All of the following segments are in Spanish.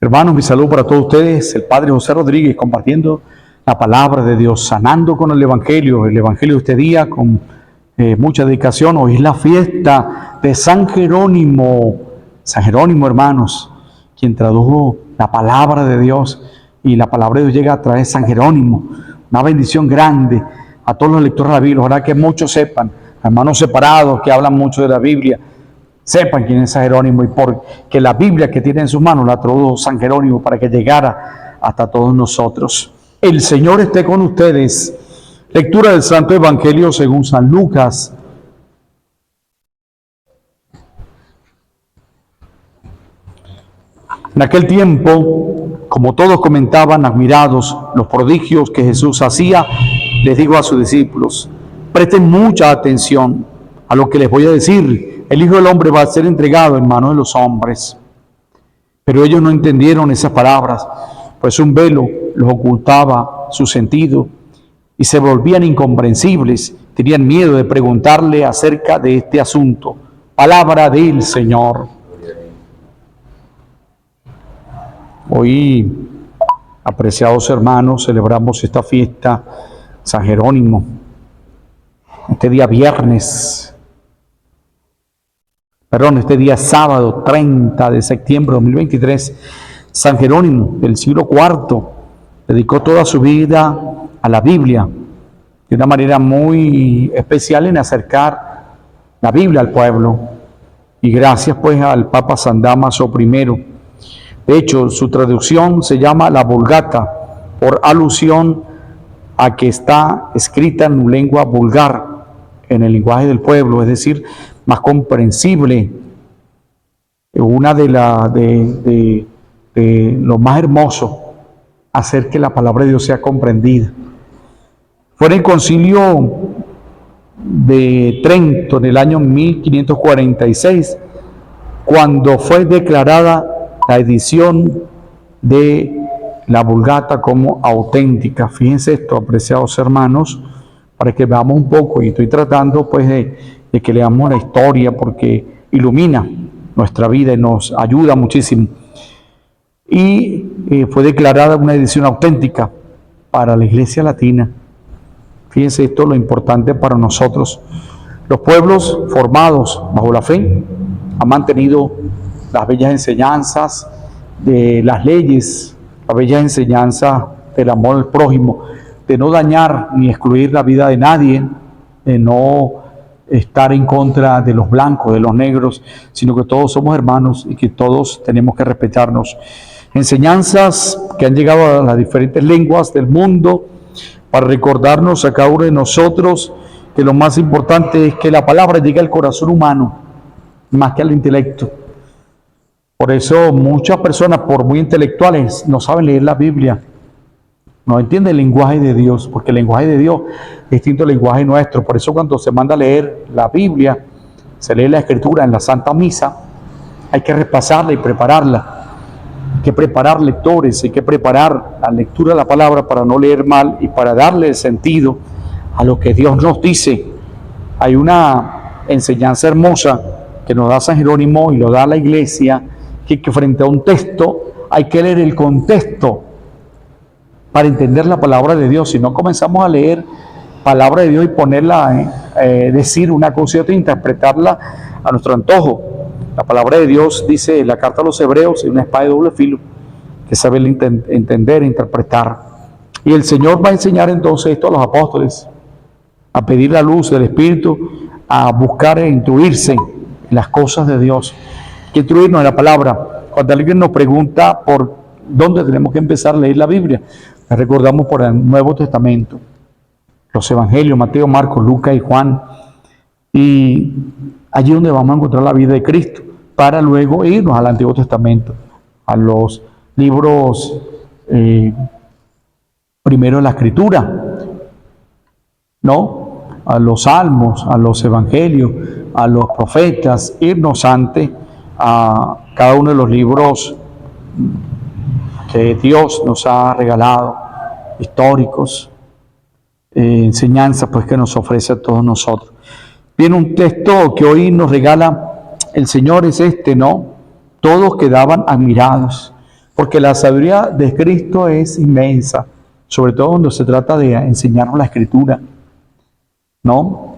Hermanos, mi saludo para todos ustedes. El Padre José Rodríguez compartiendo la palabra de Dios, sanando con el Evangelio de este día con mucha dedicación. Hoy es la fiesta de San Jerónimo. San Jerónimo, hermanos, quien tradujo la palabra de Dios, y la palabra de Dios llega a través de San Jerónimo. Una bendición grande a todos los lectores de la Biblia. Ojalá que muchos sepan, hermanos separados que hablan mucho de la Biblia, sepan quién es San Jerónimo, y porque la Biblia que tiene en sus manos la tradujo San Jerónimo para que llegara hasta todos nosotros. El Señor esté con ustedes. Lectura del Santo Evangelio según San Lucas. En aquel tiempo, como todos comentaban admirados los prodigios que Jesús hacía, les dijo a sus discípulos: presten mucha atención a lo que les voy a decir. El Hijo del Hombre va a ser entregado en manos de los hombres. Pero ellos no entendieron esas palabras, pues un velo los ocultaba su sentido y se volvían incomprensibles. Tenían miedo de preguntarle acerca de este asunto. Palabra del Señor. Hoy, apreciados hermanos, celebramos esta fiesta San Jerónimo. Este día sábado 30 de septiembre de 2023, San Jerónimo del siglo IV dedicó toda su vida a la Biblia, de una manera muy especial en acercar la Biblia al pueblo, y gracias pues al Papa San Dámaso I. De hecho, su traducción se llama la Vulgata, por alusión a que está escrita en lengua vulgar, en el lenguaje del pueblo, es decir, más comprensible. Una de lo más hermoso, hacer que la palabra de Dios sea comprendida. Fue en el concilio de Trento en el año 1546 cuando fue declarada la edición de la Vulgata como auténtica. Fíjense esto, apreciados hermanos, para que veamos un poco, y estoy tratando pues de que leamos la historia porque ilumina nuestra vida y nos ayuda muchísimo. Y fue declarada una edición auténtica para la Iglesia Latina. Fíjense esto, lo importante para nosotros. Los pueblos formados bajo la fe han mantenido las bellas enseñanzas de las leyes, las bellas enseñanzas del amor al prójimo, de no dañar ni excluir la vida de nadie, de no estar en contra de los blancos, de los negros, sino que todos somos hermanos y que todos tenemos que respetarnos. Enseñanzas que han llegado a las diferentes lenguas del mundo para recordarnos a cada uno de nosotros que lo más importante es que la palabra llegue al corazón humano más que al intelecto. Por eso muchas personas, por muy intelectuales, no saben leer la Biblia, no entienden el lenguaje de Dios, porque el lenguaje de Dios es distinto al lenguaje nuestro. Por eso cuando se manda a leer la Biblia, se lee la Escritura en la Santa Misa, hay que repasarla y prepararla. Hay que preparar lectores, hay que preparar la lectura de la palabra para no leer mal y para darle el sentido a lo que Dios nos dice. Hay una enseñanza hermosa que nos da San Jerónimo y lo da la Iglesia, que frente a un texto hay que leer el contexto para entender la palabra de Dios. Si no comenzamos a leer palabra de Dios y ponerla, decir una cosa y otra, interpretarla a nuestro antojo. La palabra de Dios, dice la carta a los Hebreos, es una espada de doble filo que sabe entender e interpretar. Y el Señor va a enseñar entonces esto a los apóstoles, a pedir la luz del Espíritu, a buscar e instruirse en las cosas de Dios, que instruirnos en la palabra. Cuando alguien nos pregunta por dónde tenemos que empezar a leer la Biblia, les recordamos por el Nuevo Testamento, los Evangelios, Mateo, Marcos, Lucas y Juan, y allí donde vamos a encontrar la vida de Cristo, para luego irnos al Antiguo Testamento, a los libros primero de la Escritura, ¿no? A los salmos, a los evangelios, a los profetas, irnos antes a cada uno de los libros que Dios nos ha regalado, históricos, enseñanzas pues que nos ofrece a todos nosotros. Viene un texto que hoy nos regala el Señor, es este, ¿no? Todos quedaban admirados. porque la sabiduría de Cristo es inmensa, sobre todo cuando se trata de enseñarnos la Escritura, ¿no?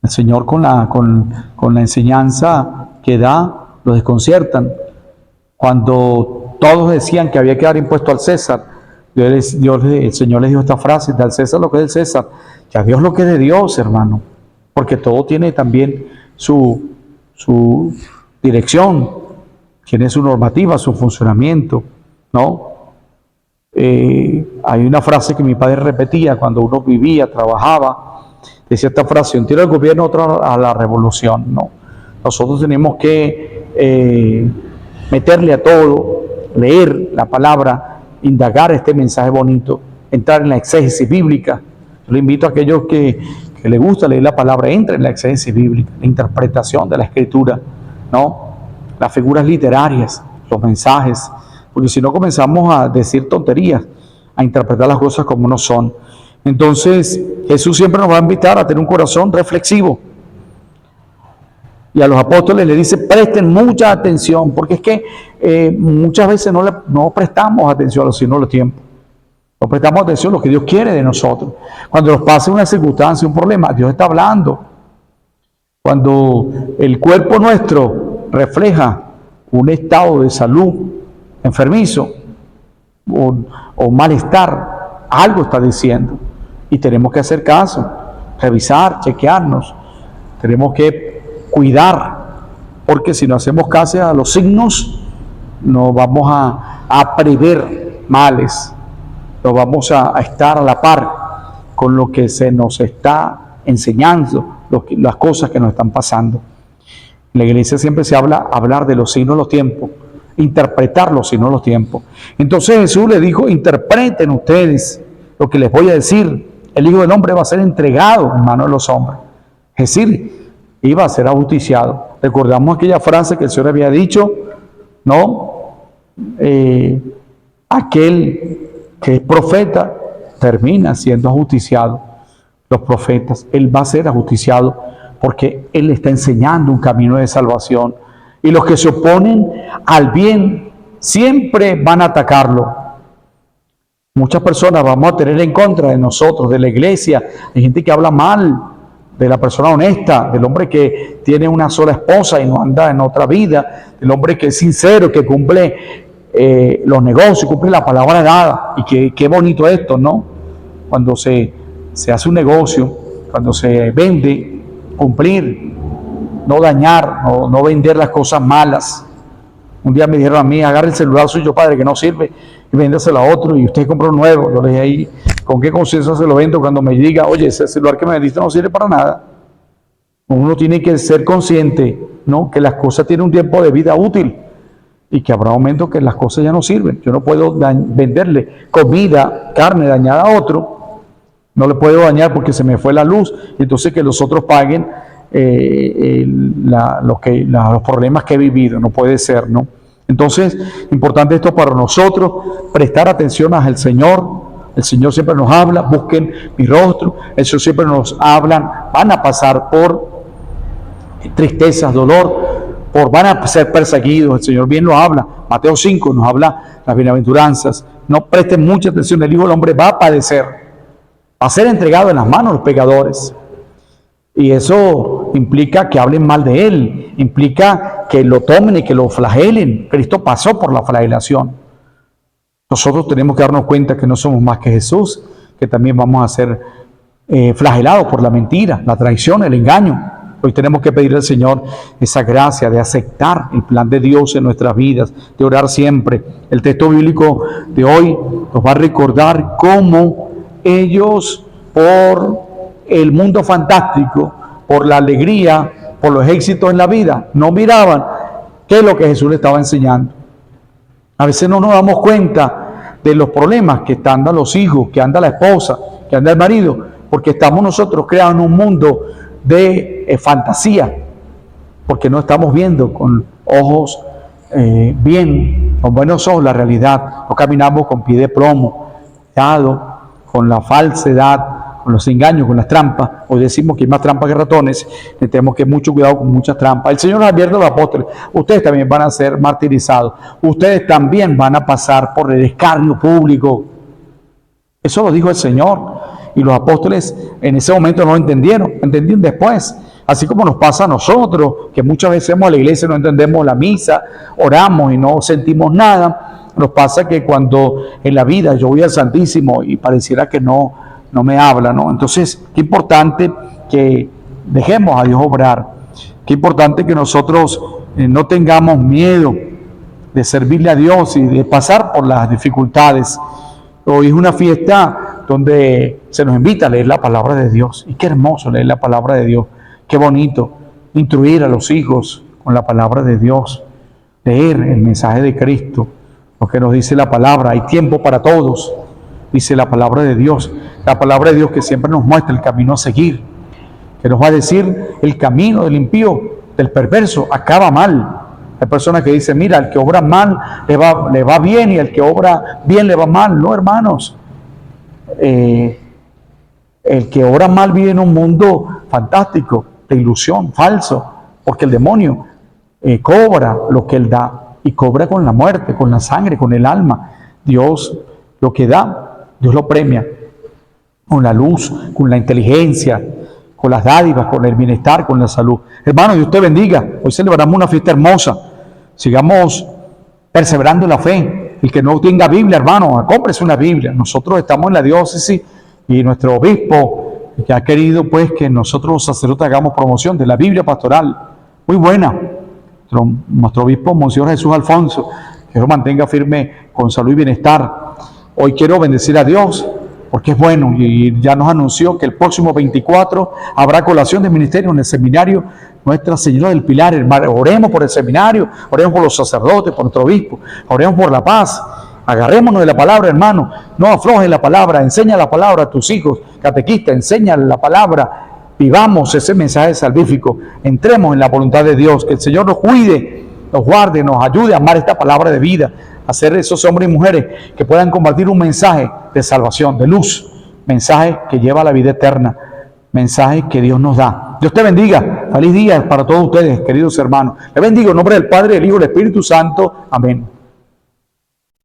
El Señor con la enseñanza que da, lo desconciertan. Cuando todos decían que había que dar impuesto al César, el Señor les dijo esta frase: da al César lo que es del César, y a Dios lo que es de Dios, hermano. Porque todo tiene también su dirección, tiene su normativa, su funcionamiento, ¿no? Hay una frase que mi padre repetía cuando uno vivía, trabajaba, decía esta frase: un tiro al gobierno, otro a la revolución, ¿no? Nosotros tenemos que meterle a todo, leer la palabra, indagar este mensaje bonito, entrar en la exégesis bíblica. Yo le invito a aquellos que les gusta leer la palabra, entren en la exégesis bíblica, la interpretación de la Escritura, ¿no? Las figuras literarias, los mensajes, porque si no comenzamos a decir tonterías, a interpretar las cosas como no son. Entonces Jesús siempre nos va a invitar a tener un corazón reflexivo, y a los apóstoles les dice: presten mucha atención, porque es que muchas veces no prestamos atención a los signos de los tiempos, no prestamos atención a lo que Dios quiere de nosotros. Cuando nos pasa una circunstancia, un problema, Dios está hablando. Cuando el cuerpo nuestro refleja un estado de salud enfermizo o malestar, algo está diciendo, y tenemos que hacer caso, revisar, chequearnos. Tenemos que cuidar, porque si no hacemos caso a los signos, no vamos a prever males, no vamos a estar a la par con lo que se nos está enseñando, las cosas que nos están pasando. En la iglesia siempre se hablar de los signos de los tiempos, interpretar los signos de los tiempos. Entonces Jesús le dijo: interpreten ustedes lo que les voy a decir. El Hijo del Hombre va a ser entregado en manos de los hombres. Es decir, iba a ser ajusticiado. Recordamos aquella frase que el Señor había dicho, ¿no? Aquel que es profeta termina siendo ajusticiado. Los profetas, Él va a ser ajusticiado porque Él está enseñando un camino de salvación. Y los que se oponen al bien siempre van a atacarlo. Muchas personas vamos a tener en contra de nosotros, de la iglesia. Hay gente que habla mal de la persona honesta, del hombre que tiene una sola esposa y no anda en otra vida, del hombre que es sincero, que cumple los negocios, cumple la palabra dada. Y qué bonito esto, ¿no? Cuando se hace un negocio, cuando se vende, cumplir, no dañar, no vender las cosas malas. Un día me dijeron a mí: agarre el celular suyo, padre, que no sirve, y véndaselo a otro, y usted compra un nuevo. Yo le dije ahí: ¿con qué conciencia se lo vendo cuando me diga: oye, ese celular que me vendiste no sirve para nada? Uno tiene que ser consciente, ¿no?, que las cosas tienen un tiempo de vida útil y que habrá momentos que las cosas ya no sirven. Yo no puedo venderle comida, carne dañada a otro, no le puedo dañar porque se me fue la luz, y entonces que los otros paguen los problemas que he vivido. No puede ser, ¿no? Entonces, importante esto para nosotros, prestar atención al Señor. El Señor siempre nos habla: busquen mi rostro. El Señor siempre nos habla: van a pasar por tristezas, dolor, van a ser perseguidos. El Señor bien lo habla. Mateo 5 nos habla las bienaventuranzas. No presten mucha atención: el Hijo del Hombre va a padecer, va a ser entregado en las manos de los pecadores. Y eso implica que hablen mal de Él, implica que lo tomen y que lo flagelen. Cristo pasó por la flagelación. Nosotros tenemos que darnos cuenta que no somos más que Jesús, que también vamos a ser flagelados por la mentira, la traición, el engaño. Hoy tenemos que pedirle al Señor esa gracia de aceptar el plan de Dios en nuestras vidas, de orar siempre. El texto bíblico de hoy nos va a recordar cómo ellos, por el mundo fantástico, por la alegría, por los éxitos en la vida, no miraban qué es lo que Jesús le estaba enseñando. A veces no nos damos cuenta de los problemas que andan los hijos, que anda la esposa, que anda el marido, porque estamos nosotros creando un mundo de fantasía, porque no estamos viendo con ojos con buenos ojos la realidad. No caminamos con pie de plomo, cuidado con la falsedad, con los engaños, con las trampas. Hoy decimos que hay más trampas que ratones, tenemos que mucho cuidado con muchas trampas. El Señor nos advierte a los apóstoles, ustedes también van a ser martirizados, ustedes también van a pasar por el escarnio público. Eso lo dijo el Señor, y los apóstoles en ese momento no lo entendieron después. Así como nos pasa a nosotros, que muchas veces vamos a la iglesia y no entendemos la misa, oramos y no sentimos nada. Nos pasa que cuando en la vida yo voy al Santísimo y pareciera que no me habla, ¿no? Entonces, qué importante que dejemos a Dios obrar. Qué importante que nosotros no tengamos miedo de servirle a Dios y de pasar por las dificultades. Hoy es una fiesta donde se nos invita a leer la palabra de Dios. Y qué hermoso leer la palabra de Dios. Qué bonito instruir a los hijos con la palabra de Dios. Leer el mensaje de Cristo. Lo que nos dice la palabra. Hay tiempo para todos. Dice la palabra de Dios. La palabra de Dios que siempre nos muestra el camino a seguir. Que nos va a decir el camino del impío, del perverso, acaba mal. Hay personas que dicen, mira, el que obra mal le va bien y el que obra bien le va mal. No, hermanos. El que obra mal vive en un mundo fantástico, de ilusión, falso, porque el demonio cobra lo que él da y cobra con la muerte, con la sangre, con el alma. Dios lo que da, Dios lo premia con la luz, con la inteligencia, con las dádivas, con el bienestar, con la salud. Hermano, Dios te bendiga. Hoy celebramos una fiesta hermosa. Sigamos perseverando en la fe. El que no tenga Biblia, hermano, cómprese una Biblia. Nosotros estamos en la diócesis y nuestro obispo que ha querido pues que nosotros los sacerdotes hagamos promoción de la Biblia pastoral. Muy buena. Nuestro obispo, Monseñor Jesús Alfonso, que lo mantenga firme con salud y bienestar. Hoy quiero bendecir a Dios porque es bueno y ya nos anunció que el próximo 24 habrá colación de ministerio en el seminario Nuestra Señora del Pilar. Oremos por el seminario, oremos por los sacerdotes, por nuestro obispo, oremos por la paz. Agarrémonos de la palabra, hermano. No aflojes la palabra, enseña la palabra a tus hijos. Catequista, enseña la palabra. Vivamos ese mensaje salvífico. Entremos en la voluntad de Dios. Que el Señor nos cuide, nos guarde, nos ayude a amar esta palabra de vida. A ser esos hombres y mujeres que puedan compartir un mensaje de salvación, de luz. Mensaje que lleva a la vida eterna. Mensaje que Dios nos da. Dios te bendiga. Feliz día para todos ustedes, queridos hermanos. Les bendigo en nombre del Padre, del Hijo y del Espíritu Santo. Amén.